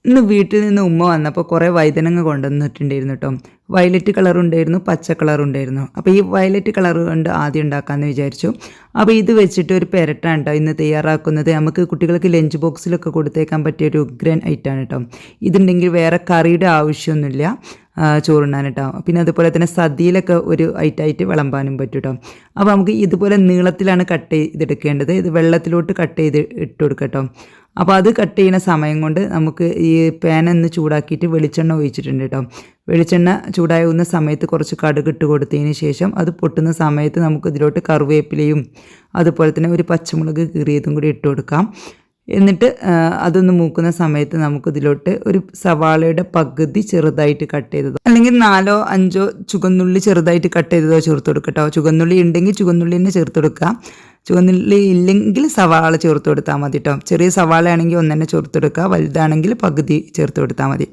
ഇന്ന് വീട്ടിൽ നിന്ന് ഉമ്മ വന്നപ്പോൾ കുറേ വഴുതനങ്ങ കൊണ്ടുവന്നിട്ടുണ്ടായിരുന്നു കേട്ടോ. വയലറ്റ് കളറുണ്ടായിരുന്നു, പച്ച കളറുണ്ടായിരുന്നു. അപ്പോൾ ഈ വയലറ്റ് കളർ കൊണ്ട് ആദ്യം ഉണ്ടാക്കാമെന്ന് വിചാരിച്ചു. അപ്പോൾ ഇത് വെച്ചിട്ട് ഒരു പെരട്ടാണ് കേട്ടോ ഇന്ന് തയ്യാറാക്കുന്നത്. നമുക്ക് കുട്ടികൾക്ക് ലഞ്ച് ബോക്സിലൊക്കെ കൊടുത്തേക്കാൻ പറ്റിയ ഒരു ഉഗ്രൻ ഐറ്റമാണ് കേട്ടോ. ഇതുണ്ടെങ്കിൽ വേറെ കറിയുടെ ആവശ്യമൊന്നുമില്ല ചോറുണ്ണാൻ കേട്ടോ. പിന്നെ അതുപോലെ തന്നെ സദ്യയിലൊക്കെ ഒരു ഐറ്റമായിട്ട് വിളമ്പാനും പറ്റും കേട്ടോ. അപ്പോൾ നമുക്ക് ഇതുപോലെ നീളത്തിലാണ് കട്ട് ചെയ്തെടുക്കേണ്ടത്. ഇത് വെള്ളത്തിലോട്ട് കട്ട് ചെയ്ത് ഇട്ട് കൊടുക്കാം കേട്ടോ. അപ്പോൾ അത് കട്ട് ചെയ്യുന്ന സമയം കൊണ്ട് നമുക്ക് ഈ പാനൊന്ന് ചൂടാക്കിയിട്ട് വെളിച്ചെണ്ണ ഒഴിച്ചിട്ടുണ്ട് കേട്ടോ. വെളിച്ചെണ്ണ ചൂടാകുന്ന സമയത്ത് കുറച്ച് കടുക് ഇട്ട് കൊടുത്തതിന് ശേഷം അത് പൊട്ടുന്ന സമയത്ത് നമുക്ക് ഇതിലോട്ട് കറിവേപ്പിലയും അതുപോലെ തന്നെ ഒരു പച്ചമുളക് കീറിയതും കൂടി ഇട്ട് കൊടുക്കാം. എന്നിട്ട് അതൊന്ന് മൂക്കുന്ന സമയത്ത് നമുക്കിതിലോട്ട് ഒരു സവാളയുടെ പകുതി ചെറുതായിട്ട് കട്ട് ചെയ്തതോ അല്ലെങ്കിൽ 4 or 5 ചുവന്നുള്ളി ചെറുതായിട്ട് കട്ട് ചെയ്തതോ ചേർത്ത് കൊടുക്കുക കേട്ടോ. ചുവന്നുള്ളി ഉണ്ടെങ്കിൽ ചുവന്നുള്ളി തന്നെ ചേർത്ത് കൊടുക്കുക. ചുവന്നുള്ളി ഇല്ലെങ്കിൽ സവാള ചേർത്ത് കൊടുത്താൽ മതി കേട്ടോ. ചെറിയ സവാള ആണെങ്കിൽ ഒന്ന് തന്നെ ചേർത്ത് കൊടുക്കുക, വലുതാണെങ്കിൽ പകുതി ചേർത്ത് കൊടുത്താൽ മതി.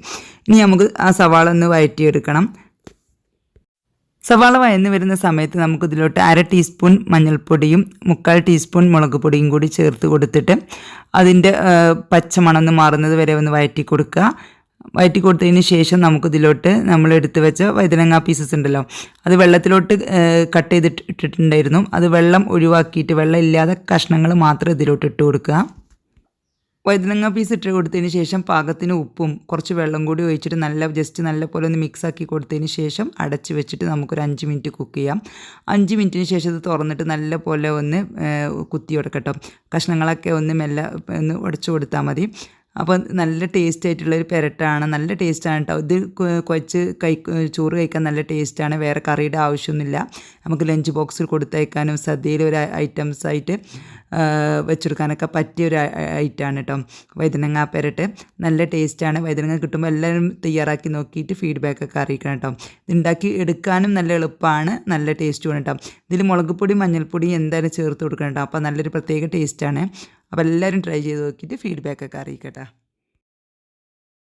ഇനി നമുക്ക് ആ സവാള ഒന്ന് വഴറ്റിയെടുക്കണം. സവാള വഴന്ന് വരുന്ന സമയത്ത് നമുക്കിതിലോട്ട് 1/2 ടീസ്പൂൺ മഞ്ഞൾപ്പൊടിയും 3/4 ടീസ്പൂൺ മുളക് പൊടിയും കൂടി ചേർത്ത് കൊടുത്തിട്ട് അതിൻ്റെ പച്ചമണം മാറുന്നത് വരെ ഒന്ന് വഴറ്റി കൊടുക്കുക. വഴറ്റി കൊടുത്തതിന് ശേഷം നമുക്കിതിലോട്ട് നമ്മൾ എടുത്ത് വെച്ച വഴുതനങ്ങ പീസസ് ഉണ്ടല്ലോ, അത് വെള്ളത്തിലോട്ട് കട്ട് ചെയ്തിട്ടിട്ടുണ്ടായിരുന്നു. അത് വെള്ളം ഒഴിവാക്കിയിട്ട് വെള്ളം ഇല്ലാതെ കഷ്ണങ്ങൾ മാത്രം ഇതിലോട്ട് ഇട്ട് കൊടുക്കുക. വഴുതനങ്ങ പീസ് ഇട്ട് കൊടുത്തതിന് ശേഷം പാകത്തിന് ഉപ്പും കുറച്ച് വെള്ളം കൂടി ഒഴിച്ചിട്ട് ജസ്റ്റ് നല്ല പോലെ ഒന്ന് മിക്സാക്കി കൊടുത്തതിന് ശേഷം അടച്ച് വെച്ചിട്ട് നമുക്കൊരു 5 മിനിറ്റ് കുക്ക് ചെയ്യാം. 5 മിനിറ്റിന് ശേഷം ഇത് തുറന്നിട്ട് നല്ല പോലെ ഒന്ന് കുത്തി കൊടുക്കട്ടോ. കഷ്ണങ്ങളൊക്കെ ഒന്ന് മെല്ലെ ഒന്ന് ഉടച്ചു കൊടുത്താൽ മതി. അപ്പോൾ നല്ല ടേസ്റ്റ് ആയിട്ടുള്ളൊരു പെരട്ടാണ്, നല്ല ടേസ്റ്റാണ് കേട്ടോ. ഇത് കുഴച്ച് ചോറ് കഴിക്കാൻ നല്ല ടേസ്റ്റാണ്. വേറെ കറിയുടെ ആവശ്യമൊന്നുമില്ല. നമുക്ക് ലഞ്ച് ബോക്സിൽ കൊടുത്തയക്കാനും സദ്യയിൽ ഒരു ഐറ്റംസായിട്ട് വെച്ചെടുക്കാനൊക്കെ പറ്റിയൊരു ഐറ്റമാണ് കേട്ടോ വഴുതനങ്ങ പെരട്ട്. നല്ല ടേസ്റ്റാണ്. വഴുതനങ്ങ കിട്ടുമ്പോൾ എല്ലാവരും തയ്യാറാക്കി നോക്കിയിട്ട് ഫീഡ്ബാക്കൊക്കെ അറിയിക്കണം കേട്ടോ. ഇതുണ്ടാക്കി എടുക്കാനും നല്ല എളുപ്പമാണ്, നല്ല ടേസ്റ്റുമാണ് കേട്ടോ. ഇതിൽ മുളക് പൊടി മഞ്ഞൾപ്പൊടി എന്തായാലും ചേർത്ത് കൊടുക്കണം കേട്ടോ. അപ്പോൾ നല്ലൊരു പ്രത്യേക ടേസ്റ്റാണ്. അപ്പോൾ എല്ലാവരും ട്രൈ ചെയ്ത് നോക്കിയിട്ട് ഫീഡ്ബാക്കൊക്കെ അറിയിക്കട്ടെ.